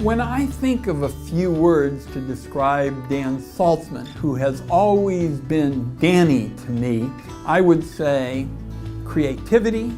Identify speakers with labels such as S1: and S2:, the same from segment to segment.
S1: When I think of a few words to describe Dan Saltzman, who has always been Danny to me, I would say creativity,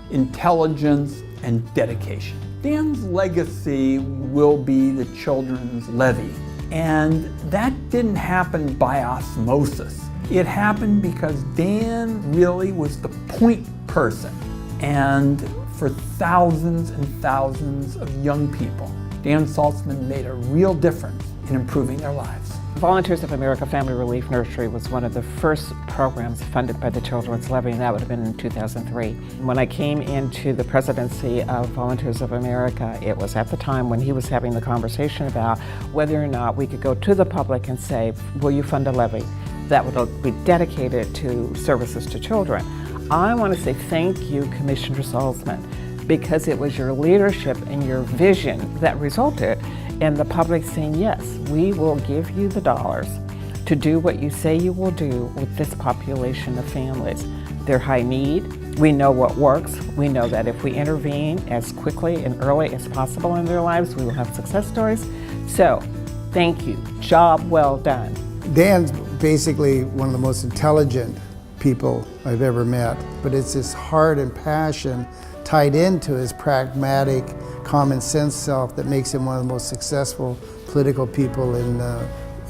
S1: intelligence, and dedication. Dan's legacy will be the children's Levy, and that didn't happen by osmosis. It happened because Dan really was the point person, and for thousands and thousands of young people, Dan Saltzman made a real difference in improving their lives.
S2: Volunteers of America Family Relief Nursery was one of the first programs funded by the Children's Levy, and that would have been in 2003. When I came into the presidency of Volunteers of America, it was at the time when he was having the conversation about whether or not we could go to the public and say, will you fund a levy that would be dedicated to services to children? I want to say thank you, Commissioner Saltzman, because it was your leadership and your vision that resulted in the public saying, yes, we will give you the dollars to do what you say you will do with this population of families. They're high need. We know what works. We know that if we intervene as quickly and early as possible in their lives, we will have success stories. So, thank you. Job well done.
S3: Dan's basically one of the most intelligent people I've ever met, but it's his heart and passion tied into his pragmatic, common sense self that makes him one of the most successful political people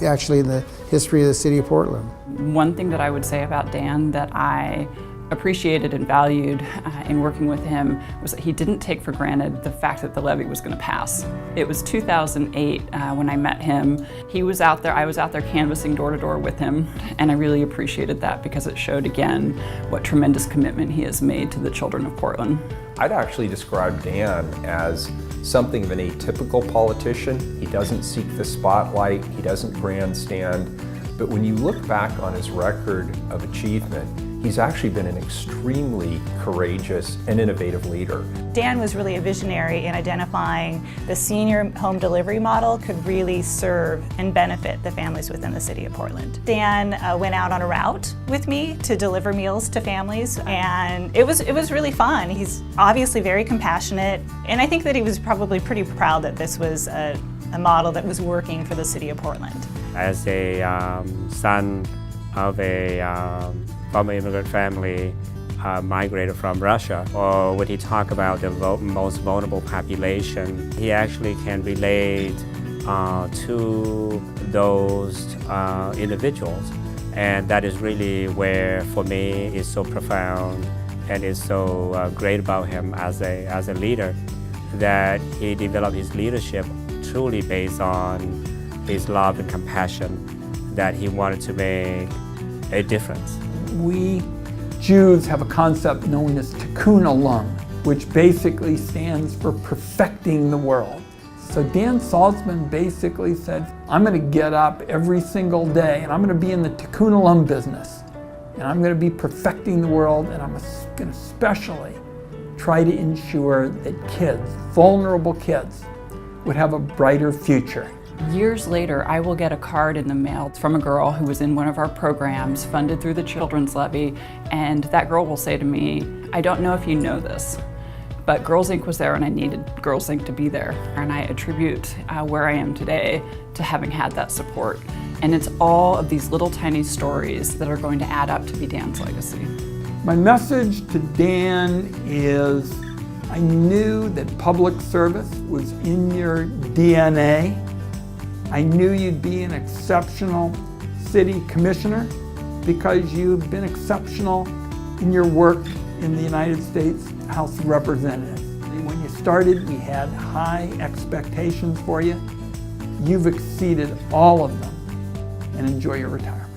S3: actually in the history of the city of Portland.
S4: One thing that I would say about Dan that I appreciated and valued in working with him was that he didn't take for granted the fact that the levy was going to pass. It was 2008 when I met him. He was out there, I was out there canvassing door to door with him, and I really appreciated that because it showed again what tremendous commitment he has made to the children of Portland.
S5: I'd actually describe Dan as something of an atypical politician. He doesn't seek the spotlight, he doesn't grandstand, but when you look back on his record of achievement, he's actually been an extremely courageous and innovative leader.
S6: Dan was really a visionary in identifying the senior home delivery model could really serve and benefit the families within the city of Portland. Dan went out on a route with me to deliver meals to families, and it was really fun. He's obviously very compassionate, and I think that he was probably pretty proud that this was a model that was working for the city of Portland.
S7: As a son of a former immigrant family migrated from Russia, or when he talk about the most vulnerable population, he actually can relate to those individuals. And that is really where, for me, is so profound and is so great about him as a leader, that he developed his leadership truly based on his love and compassion, that he wanted to make a difference.
S1: We Jews have a concept known as tikkun olam, which basically stands for perfecting the world. So Dan Saltzman basically said, I'm going to get up every single day and I'm going to be in the tikkun olam business. And I'm going to be perfecting the world, and I'm going to especially try to ensure that kids, vulnerable kids, would have a brighter future.
S4: Years later, I will get a card in the mail from a girl who was in one of our programs funded through the Children's Levy, and that girl will say to me, I don't know if you know this, but Girls Inc. was there and I needed Girls Inc. to be there. And I attribute where I am today to having had that support. And it's all of these little tiny stories that are going to add up to be Dan's legacy.
S1: My message to Dan is, I knew that public service was in your DNA. I knew you'd be an exceptional city commissioner because you've been exceptional in your work in the United States House of Representatives. When you started, we had high expectations for you. You've exceeded all of them, and enjoy your retirement.